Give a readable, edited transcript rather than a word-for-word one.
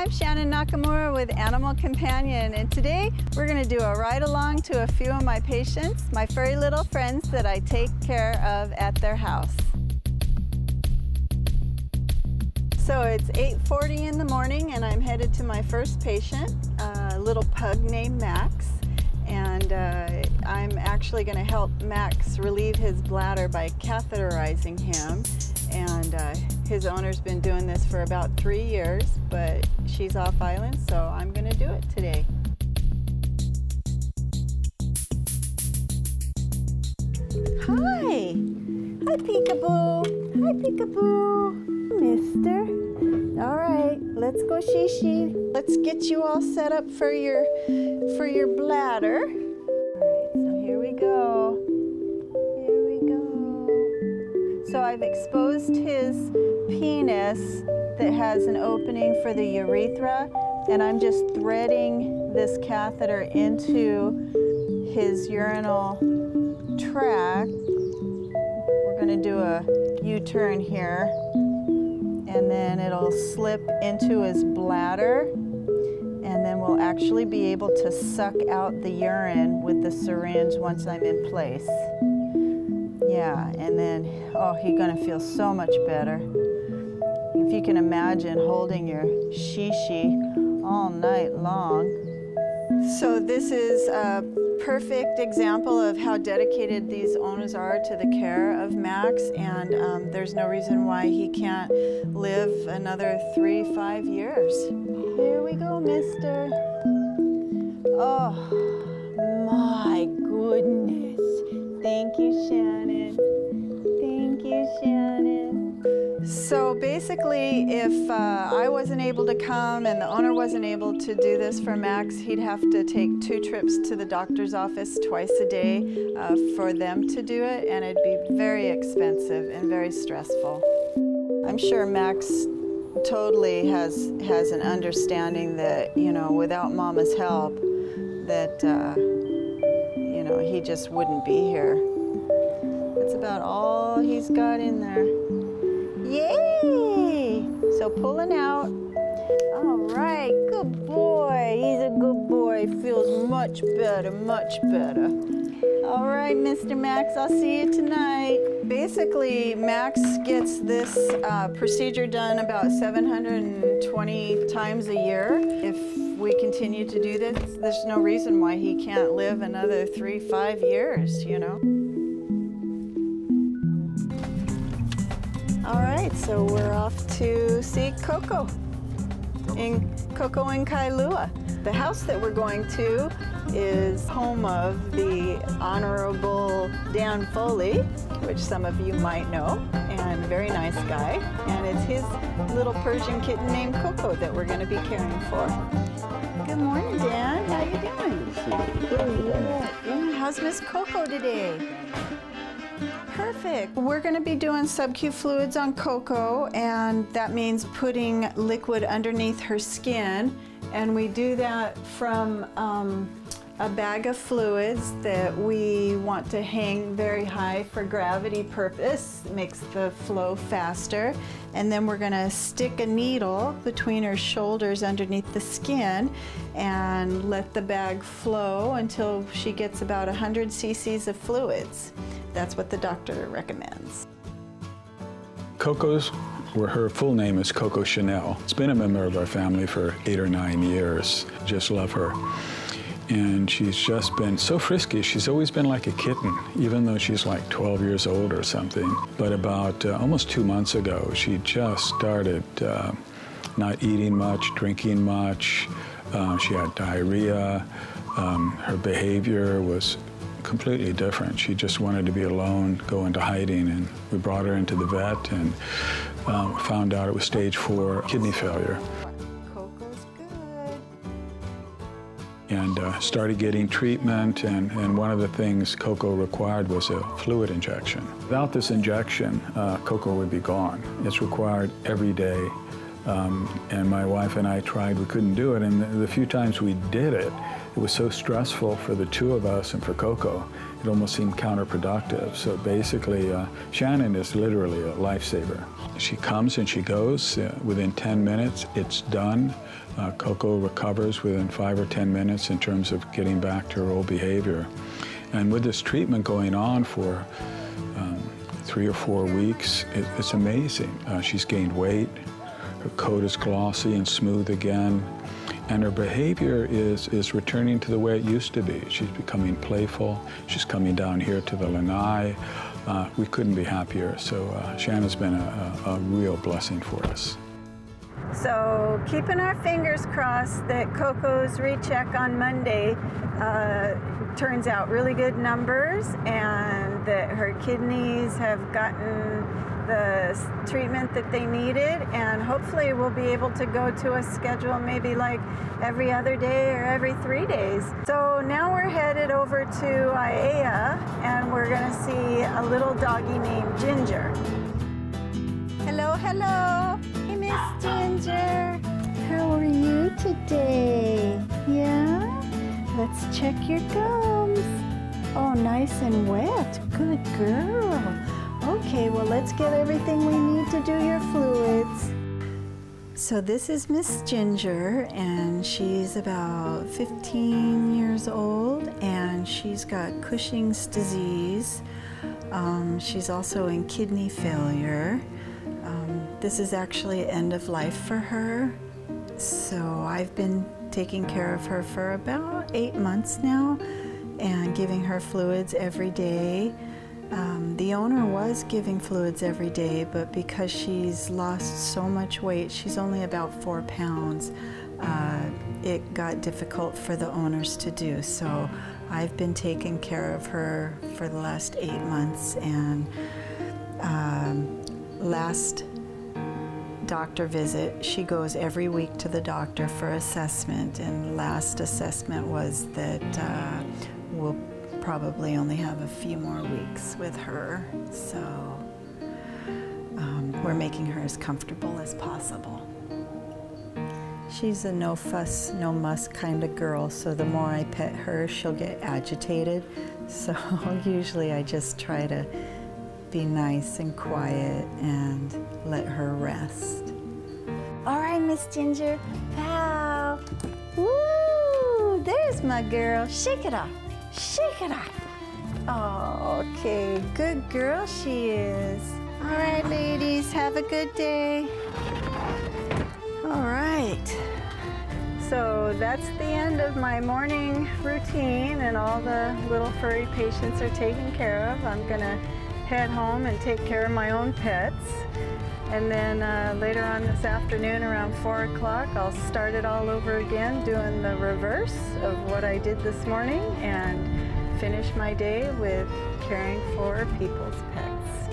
I'm Shannon Nakamura with Animal Companion, and today we're going to do a ride-along to a few of my patients, my furry little friends that I take care of at their house. So it's 8:40 in the morning and I'm headed to my first patient, a little pug named Max. And I'm actually going to help Max relieve his bladder by catheterizing him. And his owner's been doing this for about 3 years, but she's off island, so I'm going to do it today. Hi! Hi, Peekaboo! Hi, Peekaboo! Mister. All right, let's go Shishi. Let's get you all set up for your bladder. All right, so here we go. Here we go. So I've exposed his penis that has an opening for the urethra, and I'm just threading this catheter into his urinal tract. We're going to do a U-turn here. And then it'll slip into his bladder, and then we'll actually be able to suck out the urine with the syringe once I'm in place. Yeah, and then, oh, he's gonna feel so much better. If you can imagine holding your shishi all night long. So this is a perfect example of how dedicated these owners are to the care of Max, and there's no reason why he can't live another 3-5 years. Here we go, mister. Oh, my goodness. Thank you, Shannon. Thank you, Shannon. So basically, if I wasn't able to come and the owner wasn't able to do this for Max, he'd have to take 2 trips to the doctor's office twice a day for them to do it, and it'd be very expensive and very stressful. I'm sure Max totally has an understanding that, you know, without Mama's help, that, you know, he just wouldn't be here. That's about all he's got in there. Yay! So pulling out. All right, good boy. He's a good boy. Feels much better, much better. All right, Mr. Max, I'll see you tonight. Basically, Max gets this procedure done about 720 times a year. If we continue to do this, there's no reason why he can't live another 3-5 years, you know? All right, so we're off to see Coco in Kailua. The house that we're going to is home of the Honorable Dan Foley, which some of you might know, and a very nice guy. And it's his little Persian kitten named Coco that we're going to be caring for. Good morning, Dan. How you doing? Yeah, how's Miss Coco today? Perfect. We're going to be doing sub-Q fluids on Coco, and that means putting liquid underneath her skin. And we do that from a bag of fluids that we want to hang very high for gravity purpose. It makes the flow faster. And then we're going to stick a needle between her shoulders underneath the skin and let the bag flow until she gets about 100 cc's of fluids. That's what the doctor recommends. Coco's, her full name is Coco Chanel. It's been a member of our family for 8 or 9 years. Just love her. And she's just been so frisky. She's always been like a kitten, even though she's like 12 years old or something. But about almost 2 months ago, she just started not eating much, drinking much. She had diarrhea. Her behavior was completely different. She just wanted to be alone, go into hiding, and we brought her into the vet and found out it was stage 4 kidney failure. Coco's good. And started getting treatment, and one of the things Coco required was a fluid injection. Without this injection, Coco would be gone. It's required every day. And my wife and I tried, we couldn't do it, and the few times we did it, it was so stressful for the 2 of us and for Coco. it almost seemed counterproductive. So basically, Shannon is literally a lifesaver. She comes and she goes. Within 10 minutes, it's done. Coco recovers within 5 or 10 minutes in terms of getting back to her old behavior. And with this treatment going on for 3 or 4 weeks, it's amazing. She's gained weight. Her coat is glossy and smooth again. And her behavior is returning to the way it used to be. She's becoming playful. She's coming down here to the lanai. We couldn't be happier. So Shannon's been a real blessing for us. So keeping our fingers crossed that Coco's recheck on Monday turns out really good numbers and that her kidneys have gotten the treatment that they needed, and hopefully we'll be able to go to a schedule maybe like every other day or every 3 days. So now we're headed over to Aiea and we're gonna see a little doggy named Ginger. Hello, hello. Hey, Miss Ginger. How are you today? Yeah? Let's check your gums. Oh, nice and wet. Good girl. Okay, well, let's get everything we need to do your fluids. So this is Miss Ginger, and she's about 15 years old, and she's got Cushing's disease. She's also in kidney failure. This is actually end of life for her. So I've been taking care of her for about 8 months now and giving her fluids every day. The owner was giving fluids every day, but because she's lost so much weight, she's only about 4 pounds, it got difficult for the owners to do. So I've been taking care of her for the last 8 months, and last doctor visit, she goes every week to the doctor for assessment, and last assessment was that we'll probably only have a few more weeks with her, so we're making her as comfortable as possible. She's a no fuss, no muss kind of girl, so the more I pet her, she'll get agitated. So usually I just try to be nice and quiet and let her rest. All right, Miss Ginger, pow. Woo, there's my girl. Shake it off. Shake it off. Oh, okay, good girl she is. All right, ladies, have a good day. All right. So that's the end of my morning routine, and all the little furry patients are taken care of. I'm gonna head home and take care of my own pets. And then later on this afternoon around 4 o'clock, I'll start it all over again, doing the reverse of what I did this morning, and finish my day with caring for people's pets.